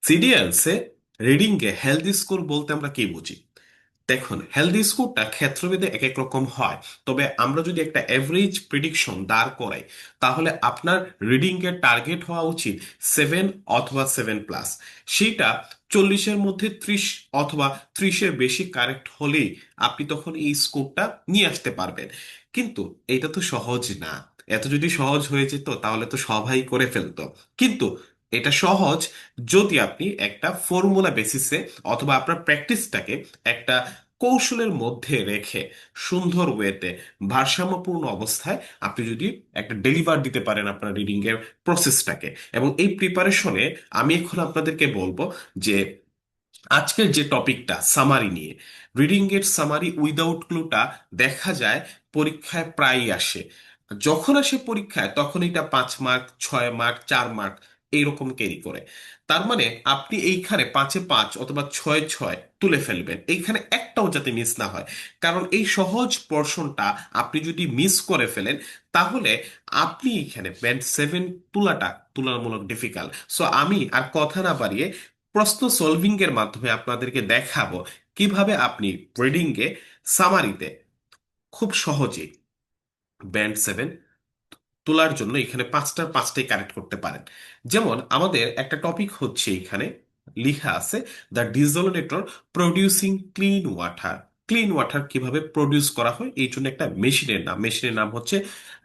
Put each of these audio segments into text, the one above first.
সিডিএলসে রিডিংয়ে healthy score বলতে আমরা কি বুঝি? দেখুন, হেলদি স্কোরটা ক্ষেত্রভেদে এক এক রকম হয়। তবে আমরা যদি একটা অ্যাভারেজ প্রিডিকশন দাঁড় করাই, তাহলে আপনার রিডিং এর টার্গেট হওয়া উচিত 7 অথবা 7+। সেটা 40-এর মধ্যে 30 অথবা 30-এর বেশি কারেক্ট হলেই আপনি তখন এই স্কোরটা নিয়ে আসতে পারবেন। কিন্তু এটা তো সহজ না। এত যদি সহজ হয়ে যেত তাহলে তো সবাই করে ফেলতো। কিন্তু এটা সহজ যদি আপনি একটা ফর্মুলা বেসিসে অথবা আপনার প্র্যাকটিসটাকে একটা কৌশলের মধ্যে রেখে সুন্দর ওয়েতে ভারসাম্যপূর্ণ অবস্থায় আপনি যদি একটা ডেলিভার দিতে পারেন আপনার রিডিং এর প্রসেসটাকে। এবং এই প্রিপারেশনে আমি এখন আপনাদেরকে বলবো যে আজকের যে টপিকটা সামারি নিয়ে, রিডিং এর সামারি উইদাউট ক্লুটা দেখা যায় পরীক্ষায় প্রায়ই আসে। যখন আসে পরীক্ষায় তখন এটা 5 মার্ক, 6 মার্ক, 4 মার্ক এইরকম ক্যারি করে। তার মানে আপনি এইখানে 5-এ 5 অথবা 6-এ 6 তুলে ফেলবেন, এইখানে একটাও যাতে মিস না হয়। কারণ এই সহজ পোর্শনটা আপনি যদি মিস করে ফেলেন, তাহলে আপনি এখানে ব্যান্ড 7 তোলাটা তুলনামূলক ডিফিকাল্ট। সো আমি আর কথা না বাড়িয়ে প্রশ্ন সলভিং এর মাধ্যমে আপনাদেরকে দেখাবো কিভাবে আপনি রিডিং এ সামারিতে খুব সহজে ব্যান্ড 7 তোলার জন্য এখানে 5টার 5টাই কারেক্ট করতে পারেন। যেমন আমাদের একটা টপিক হচ্ছে এখানে লিখা আছে, the Desolenator producing clean water. Clean water কিভাবে প্রডিউস করা হয় এই জন্য একটা মেশিনের নাম হচ্ছে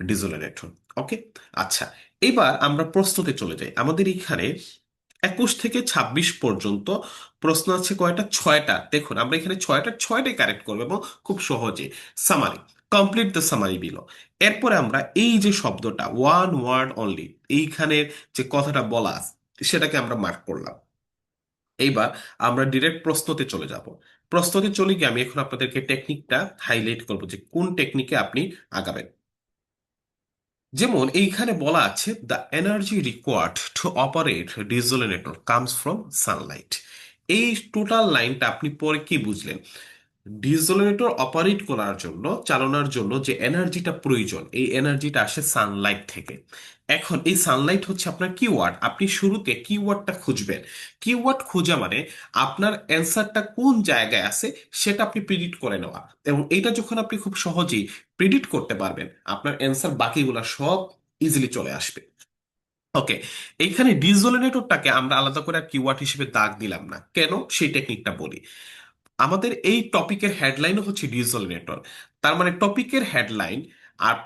ডিজোনেটর। ওকে, আচ্ছা, এবার আমরা প্রশ্নতে চলে যাই। আমাদের এখানে 21 থেকে 26 পর্যন্ত প্রশ্ন আছে কয়টা? 6টা। দেখুন, আমরা এখানে 6টাই কারেক্ট করবো এবং খুব সহজে। Summary, complete the summary below. এরপরে আমরা এই যে শব্দটা ওয়ান ওয়ার্ড অনলি, এইখানে যে কথাটা বলা আছে, সেটাকে আমরা মার্ক করলাম। এইবার আমরা ডিরেক্ট প্রশ্নতে চলে যাব। প্রশ্নতে চলে গিয়ে আমি এখন আপনাদেরকে টেকনিকটা হাইলাইট করবো যে কোন টেকনিকে আপনি আগাবেন। যেমন এইখানে বলা আছে, the energy required to operate Desolenator comes from sunlight. এই টোটাল লাইনটা আপনি পরে কি বুঝলেন? ডিজোনেটর অপারেট করার জন্য, চালানোর জন্য যে এনার্জিটা প্রয়োজন, এই এনার্জিটা আসে সানলাইট থেকে। এখন এই সানলাইট হচ্ছে আপনার কিওয়ার্ড। আপনি শুরুতে কিওয়ার্ডটা খুঁজবেন। কিওয়ার্ড খোঁজা মানে আপনার অ্যান্সারটা কোন জায়গায় আছে সেটা আপনি প্রিডিক্ট করে নেওয়া। এবং এটা যখন আপনি খুব সহজেই প্রিডিক্ট করতে পারবেন, আপনার অ্যান্সার বাকিগুলা সব ইজিলি চলে আসবে। ওকে, এইখানে ডিজোনেটরটাকে আমরা আলাদা করে আর কিওয়ার্ড হিসেবে দাগ দিলাম না কেন, সেই টেকনিকটা বলি। আমাদের এই টপিকের হেডলাইনও হচ্ছে ডিসোলিনেটর। তার মানে টপিকের হেডলাইন আর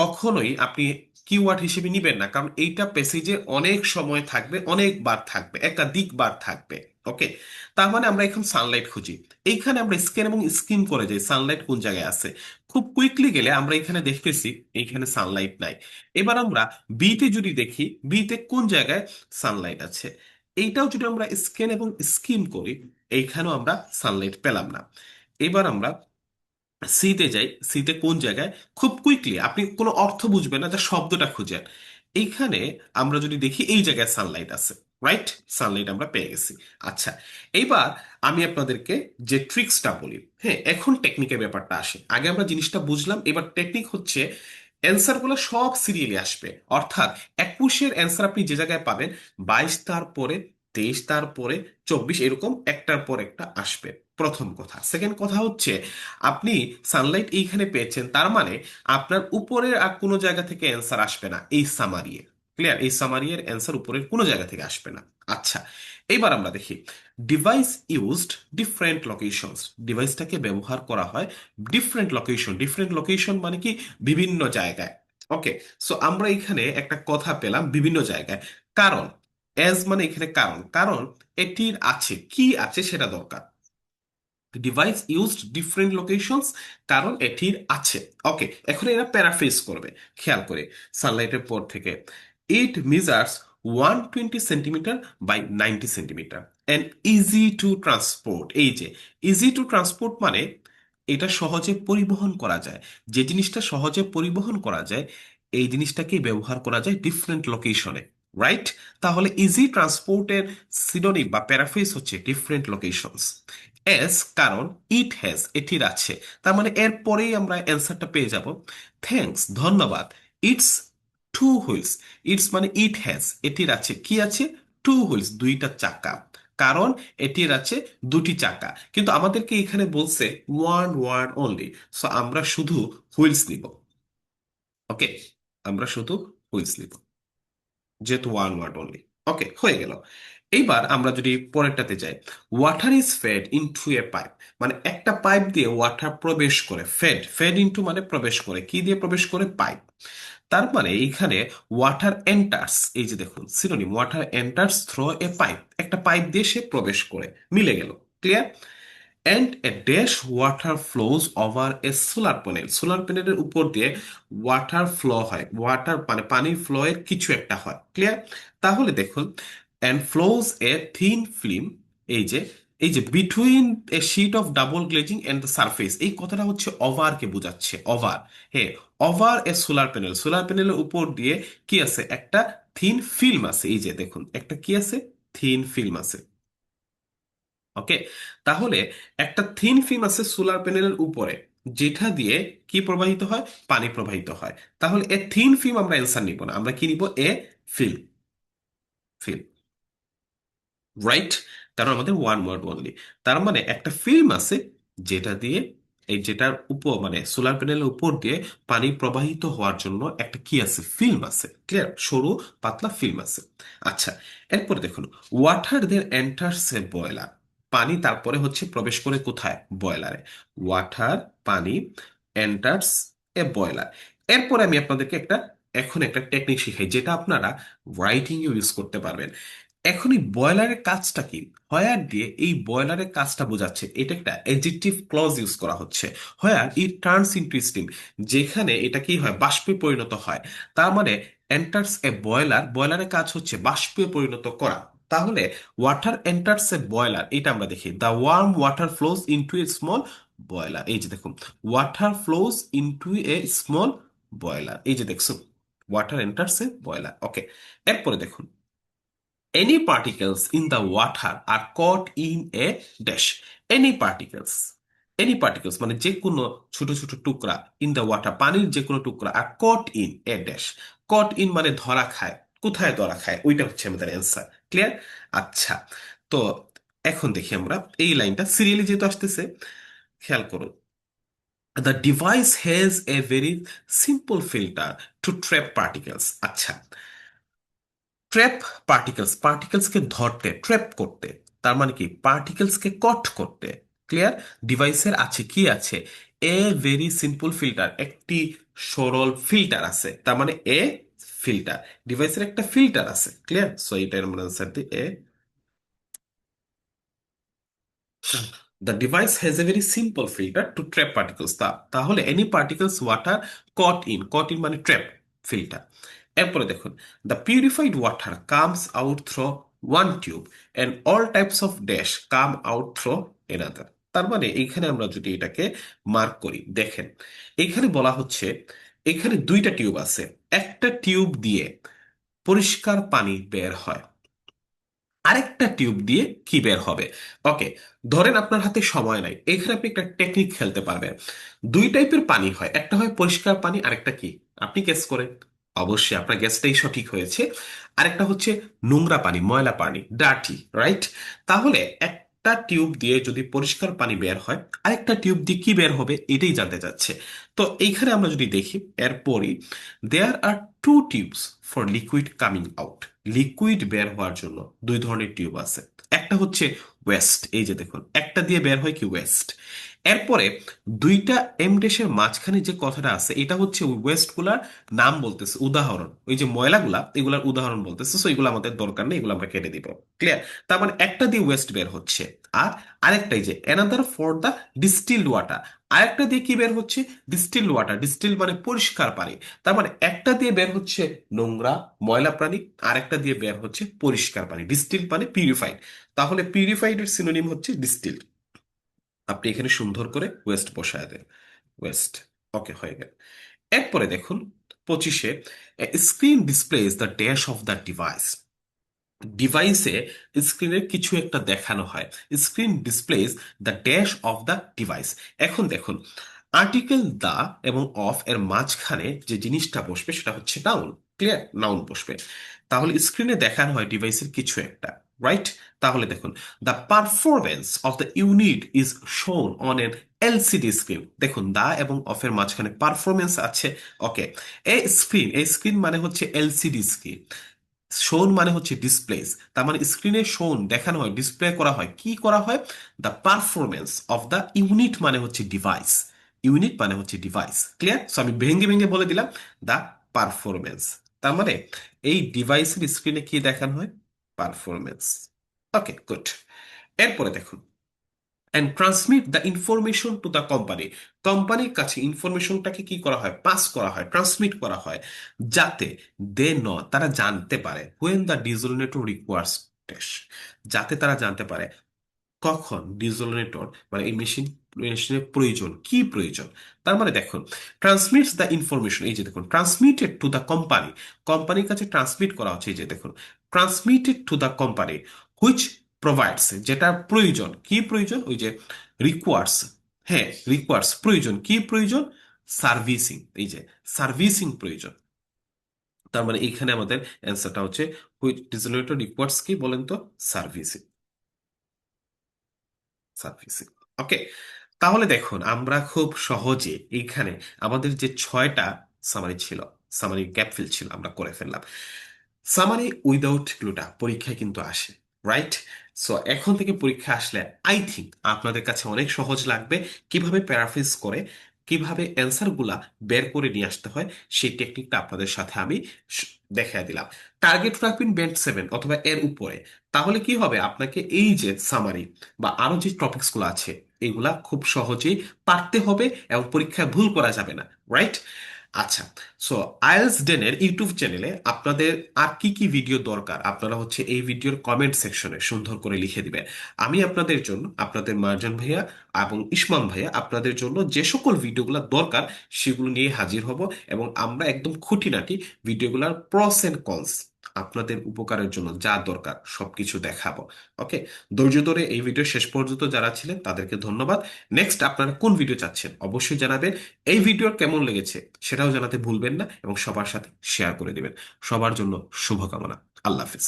কখনোই আপনি কিওয়ার্ড হিসেবে নিবেন না, কারণ এইটা প্যাসেজে অনেক সময় থাকবে, অনেকবার থাকবে, একাধিকবার থাকবে। ওকে, তার মানে আমরা এখন সানলাইট খুঁজি। এইখানে আমরা স্ক্যান এবং স্কিম করে যাই সানলাইট কোন জায়গায় আছে। খুব কুইকলি গেলে আমরা এখানে দেখতেছি এইখানে সানলাইট নাই। এবার আমরা বিতে যদি দেখি, বিতে কোন জায়গায় সানলাইট আছে। এইটাও যদি আমরা স্ক্যান এবং স্কিম করি, এইখানেও আমরা সানলাইট পেলাম না। এবার আমরা সিতে যাই, সিতে কোন জায়গায়, খুব কুইকলি আপনি কোনো অর্থ বুঝবেন না, যা শব্দটা খুঁজেন। এইখানে আমরা যদি দেখি এই জায়গায় সানলাইট আছে। রাইট, সানলাইট আমরা পেয়ে গেছি। আচ্ছা, এইবার আমি আপনাদেরকে যে ট্রিক্সটা বলি, হ্যাঁ, এখন টেকনিকের ব্যাপারটা আসে। আগে আমরা জিনিসটা বুঝলাম, এবার টেকনিক হচ্ছে অ্যান্সার গুলো সব সিরিয়ালি আসবে। অর্থাৎ 21-এর অ্যান্সার আপনি যে জায়গায় পাবেন, 22 তারপরে, 23 তারপরে, 24 এরকম একটার পর একটা আসবে। প্রথম কথা। সেকেন্ড কথা হচ্ছে, আপনি সানলাইট এইখানে পেয়েছেন, তার মানে আপনার উপরের আর কোনো জায়গা থেকে অ্যান্সার আসবে না এই সামারিয়ে। ক্লিয়ার? এই সামারিয়ের অ্যান্সার উপরের কোনো জায়গা থেকে আসবে না। আচ্ছা, এইবার আমরা দেখি ডিভাইস ইউজড ডিফারেন্ট লোকেশনস। ডিভাইসটাকে ব্যবহার করা হয় ডিফারেন্ট লোকেশন। ডিফারেন্ট লোকেশন মানে কি? বিভিন্ন জায়গায়। ওকে, সো আমরা এখানে একটা কথা পেলাম বিভিন্ন জায়গায়। কারণ, এজ মানে এখানে কারণ, কারণ এটির আছে, কি আছে সেটা দরকার। ডিভাইস ইউজড ডিফারেন্ট লোকেশনস, কারণ এটির আছে। ওকে, এখন এরা প্যারাফ্রেজ করবে। খেয়াল করে, সানলাইটের পর থেকে it measures 120 centimetres by 90 centimetres and easy to transport. এই যে ইজি টু ট্রান্সপোর্ট মানে এটা সহজে পরিবহন করা যায়। যে জিনিসটা সহজে পরিবহন করা যায়, এই জিনিসটাকেই ব্যবহার করা যায় ডিফারেন্ট লোকেশনে। রাইট? তাহলে ইজি ট্রান্সপোর্টের সিনোনিম বা প্যারাফ্রেজ হচ্ছে ডিফারেন্ট লোকেশনস। এস, কারণ ইট হ্যাজ এটির আছে, তার মানে এর পরেই আমরা অ্যান্সারটা পেয়ে যাব। থ্যাঙ্কস, ধন্যবাদ। It's two wheels. ইটস মানে ইট হ্যাজ এটির আছে, কি আছে? টু হুইলস, দুইটা চাকা। কারণ এটির আছে দুটি চাকা, কিন্তু আমাদেরকে এখানে বলছে ওয়ান ওয়ার্ড অনলি, সো আমরা শুধু হুইলস নিব। ওকে, আমরা শুধু হুইলস নিব, যেহেতু ওয়ান ওয়ার্ড অনলি। ওকে, হয়ে গেল। এইবার আমরা যদি পরেরটাতে যাই, water is fed into a pipe, মানে একটা পাইপ দিয়ে ওয়াটার প্রবেশ করে, ফেড ফেড ইনটু মানে প্রবেশ করে, কি দিয়ে প্রবেশ করে? পাইপ। তার মানে এইখানে ওয়াটার এন্টার্স, এই যে দেখুন synonym, water enters through a pipe, একটা পাইপ দিয়ে সে প্রবেশ করে, মিলে গেল। Clear? And a dash water flows over a solar panel, solar প্যানেলের উপর দিয়ে ওয়াটার ফ্লো হয়, ওয়াটার মানে পানির ফ্লো এর কিছু একটা হয়। ক্লিয়ার? তাহলে দেখুন, and flows a thin film, এই যে এই যে between a sheet of double glazing and the surface, এই কথাটা হচ্ছে ওভার কে বোঝাচ্ছে, ওভার। হ্যাঁ, over a solar panel, solar প্যানেলের উপর দিয়ে কি আছে? একটা থিন ফিল্ম আছে, এই যে দেখুন একটা কি আছে? থিন ফিল্ম আছে। ওকে, তাহলে একটা থিন ফিল্ম আছে সোলার প্যানেলের উপরে, যেটা দিয়ে কি প্রবাহিত হয়? পানি প্রবাহিত হয়। তাহলে এ থিন ফিল্ম আমরা অ্যান্সার নিব না, আমরা কি নিব? এ ফিল্ম, ফিল্ম। রাইট? কারণ আমাদের ওয়ান ওয়ার্ড অনলি। তার মানে একটা ফিল্ম আছে, যেটা দিয়ে, এই যেটার উপর মানে সোলার প্যানেলের উপর দিয়ে পানি প্রবাহিত হওয়ার জন্য একটা কি আছে? ফিল্ম আছে। ক্লিয়ার? সরু পাতলা ফিল্ম আছে। আচ্ছা, এরপরে দেখুন, water then enters a boiler, পানি তারপরে হচ্ছে প্রবেশ করে কোথায়? বয়লারে। ওয়াটার, পানি, এন্টার্স এ বয়লার। এরপরে আমি আপনাদেরকে এখন একটা টেকনিক শিখাই, যেটা আপনারা রাইটিং ইউজ করতে পারবেন। এখন এই বয়লারের কাজটা কি? হোয়ার দিয়ে এই বয়লারের কাজটা বোঝাচ্ছে, এটা একটা এডজেক্টিভ ক্লজ ইউজ করা হচ্ছে। হোয়ার ইট টার্নস ইনটু স্টিম, যেখানে এটা কি হয়? বাষ্পে পরিণত হয়। তার মানে এন্টার্স এ বয়লার, বয়লারের কাজ হচ্ছে বাষ্পে পরিণত করা। তাহলে ওয়াটার এন্টার্স এ বয়লার, এটা আমরা দেখি, the warm water flows into a small boiler. এই যে দেখুন, water flows into a small boiler, এই যে দেখছো, water enters a boiler. Okay, এরপরে দেখুন, any particles in the water are caught in a dash, any particles, any particles মানে যে কোনো ছোট ছোট টুকরা, ইন দ্য ওয়াটার পানির যে কোনো টুকরা, আর caught in a dash, caught in মানে ধরা খায়, কোথায় ধরা খায়? ওইটা হচ্ছে আমাদের অ্যান্সার। ক্লিয়ার? আচ্ছা, তো এখন দেখি আমরা এই লাইনটা সিরিয়ালি যেহেতু আসতেছে, খেয়াল করুন, the device has a very simple filter to trap particles. আচ্ছা, ট্র্যাপ পার্টিকেলস, পার্টিকেলসকে ধরতে, ট্র্যাপ করতে, তার মানে কি? পার্টিকেলসকে কট করতে। ক্লিয়ার? ডিভাইসের আছে কি আছে? এ ভেরি সিম্পল ফিল্টার, একটি সরল ফিল্টার আছে, তার মানে এ ফিল্টার, ডিভাইসের একটা ফিল্টার আছে। ক্লিয়ার? সো এটার আমরা আনসার দিই A. The device has a very simple filter to trap particles, তাহলে any particles water caught in মানে ট্র্যাপ, ফিল্টার। এরপরে দেখুন, the purified water comes out through one tube and all types of dash come out through another. তার মানে এইখানে আমরা যদি এটাকে মার্ক করি, দেখেন এখানে বলা হচ্ছে এখানে দুইটা টিউব আছে, একটা টিউব দিয়ে পরিষ্কার পানি বের হয়, আরেকটা টিউব দিয়ে কি বের হবে? ওকে, ধরেন আপনার হাতে সময় নাই, এখানে আপনি একটা টেকনিক খেলতে পারবেন। দুই টাইপের পানি হয়, একটা হয় পরিষ্কার পানি, আরেকটা কি? আপনি গেস করেন। অবশ্যই আপনার গেসটাই সঠিক হয়েছে। আরেকটা হচ্ছে নোংরা পানি, ময়লা পানি, ডার্টি। রাইট? তাহলে একটা টিউব দিয়ে যদি পরিষ্কার পানি বের হয়, আরেকটা টিউব দিয়ে কি বের হবে? এটাই জানতে চাচ্ছে। তো এইখানে আমরা যদি দেখি, এরপরই there are two tubes for liquid coming out, liquid বের হওয়ার জন্য দুই ধরনের টিউব আছে। একটা হচ্ছে ওয়েস্ট, এই যে দেখুন একটা দিয়ে বের হয় কি? ওয়েস্ট। এরপরে দুইটা এমডেশের মাঝখানে যে কথাটা আছে, এটা হচ্ছে ওই ওয়েস্ট গুলার নাম বলতেছে, উদাহরণ, ওই যে ময়লাগুলা এগুলার উদাহরণ বলতেছে, সো এগুলো আমাদের দরকার নেই, এগুলো আমরা কেটে দিব। ক্লিয়ার? তার মানে একটা দিয়ে ওয়েস্ট বের হচ্ছে, আর আরেকটাই যে another for the distilled water, আরেকটা দিয়ে কি বের হচ্ছে? ডিস্টিলড ওয়াটার, ডিস্টিল মানে পরিষ্কার পানি। তার মানে একটা দিয়ে বের হচ্ছে নোংরা, ময়লা পানি, আরেকটা দিয়ে বের হচ্ছে পরিষ্কার পানি, ডিস্টিল মানে পিউরিফাইড। তাহলে পিউরিফাইড এর সিনোনিম হচ্ছে ডিস্টিল। আপনি এখানে সুন্দর করে ওয়েস্ট বসায় দেন, ওয়েস্ট। ওকে, হয়ে গেল। এরপরে দেখুন 25-এ, screen displays the dash of the device, ডিভাইসে স্ক্রিনের কিছু একটা দেখানো হয়, screen displays the dash of the device. এখন দেখুন, আর্টিকেল দা এবং অফ এর মাঝখানে যে জিনিসটা বসবে সেটা হচ্ছে নাউন। ক্লিয়ার? নাউন বসবে। তাহলে স্ক্রিনে দেখানো হয় ডিভাইসের কিছু একটা। রাইট? তাহলে দেখুন, the performance of the unit is শোন অন এন এলসিডি স্ক্রিন। দেখুন, দা এবং অফের মাঝখানে পারফরমেন্স আছে। ওকে, এই স্ক্রিন মানে হচ্ছে এলসিডি স্ক্রিন, শোন মানে হচ্ছে ডিসপ্লেস, তার মানে স্ক্রিনে শোন দেখানো হয়, ডিসপ্লে করা হয়, কি করা হয়? The performance of the unit মানে হচ্ছে ডিভাইস, ইউনিট মানে হচ্ছে ডিভাইস। ক্লিয়ার? সো আমি ভেঙ্গে ভেঙ্গে বলে দিলাম, দ্য পারফরমেন্স, তার মানে এই ডিভাইসের স্ক্রিনে কি দেখানো হয়? পারফরমেন্স। ওকে, গুড। এরপরে দেখুন, and transmit the information to the company. কোম্পানির কাছে ইনফরমেশনটাকে কি করা হয়? পাস করা হয়, ট্রান্সমিট করা হয়, যাতে তারা জানতে পারে হোয়েন দ্য ডিজোনেটর রিকোয়ার্স টেস্ট, যাতে তারা জানতে পারে কখন ডিজোনেটর মানে এই মেশিনের প্রয়োজন, কি প্রয়োজন। তার মানে দেখুন, ট্রান্সমিটস দ্য ইনফরমেশন, এই যে দেখুন, ট্রান্সমিটেড টু দ্য কোম্পানি, কোম্পানির কাছে ট্রান্সমিট করা হচ্ছে, এই যে দেখুন, transmitted to the company which provides, যেটা প্রয়োজন, কি প্রয়োজন? ওই যে রিকোয়ার্স, হ্যাঁ রিকোয়ার্স, প্রয়োজন, কি প্রয়োজন? সার্ভিসিং, এই যে সার্ভিসিং প্রয়োজন। তার মানে এখানে আমাদের অ্যান্সারটা হচ্ছে হুইচ ডিজোনেটর রিকোয়ার্স, কি বলেন তো? Servicing, servicing. ওকে, তাহলে দেখুন আমরা খুব সহজে এইখানে আমাদের যে 6টা সামারি ছিল, সামারি গ্যাপ ফিল ছিল, আমরা করে ফেললাম। সামারি উইদাউট ক্লুটা পরীক্ষায় কিন্তু আসে, রাইট? সো এখন থেকে পরীক্ষা আসলে আই থিঙ্ক আপনাদের কাছে অনেক সহজ লাগবে। কিভাবে প্যারাফ্রেজ করে কিভাবে অ্যান্সার গুলা বের করে নিয়ে আসতে হয়, সেই টেকনিকটা আপনাদের সাথে আমি দেখাই দিলাম। টার্গেট রাখবেন ব্যান্ড 7 অথবা এর উপরে। তাহলে কি হবে, আপনাকে এই যে সামারি বা আরো যে টপিকস গুলো আছে, এগুলা খুব সহজেই পারতে হবে এবং পরীক্ষায় ভুল করা যাবে না, রাইট? আচ্ছা, সো আইএলস ডেনের ইউটিউব চ্যানেলে আপনাদের আর কি কি ভিডিও দরকার, আপনারা হচ্ছে এই ভিডিওর কমেন্ট সেকশনে সুন্দর করে লিখে দিবেন। আমি আপনাদের জন্য, আপনাদের মার্জান ভাইয়া এবং ইসমাম ভাইয়া আপনাদের জন্য যে সকল ভিডিওগুলো দরকার সেগুলো নিয়ে হাজির হব, এবং আমরা একদম খুঁটিনাটি ভিডিওগুলোর প্রস এন্ড কনস, আপনাদের উপকারের জন্য যা দরকার সবকিছু দেখাবো। ওকে, ধৈর্য ধরে এই ভিডিও শেষ পর্যন্ত যারা ছিলেন তাদেরকে ধন্যবাদ। নেক্সট আপনারা কোন ভিডিও চাচ্ছেন অবশ্যই জানাবেন। এই ভিডিও কেমন লেগেছে সেটাও জানাতে ভুলবেন না, এবং সবার সাথে শেয়ার করে দিবেন। সবার জন্য শুভকামনা। আল্লাহ হাফিজ।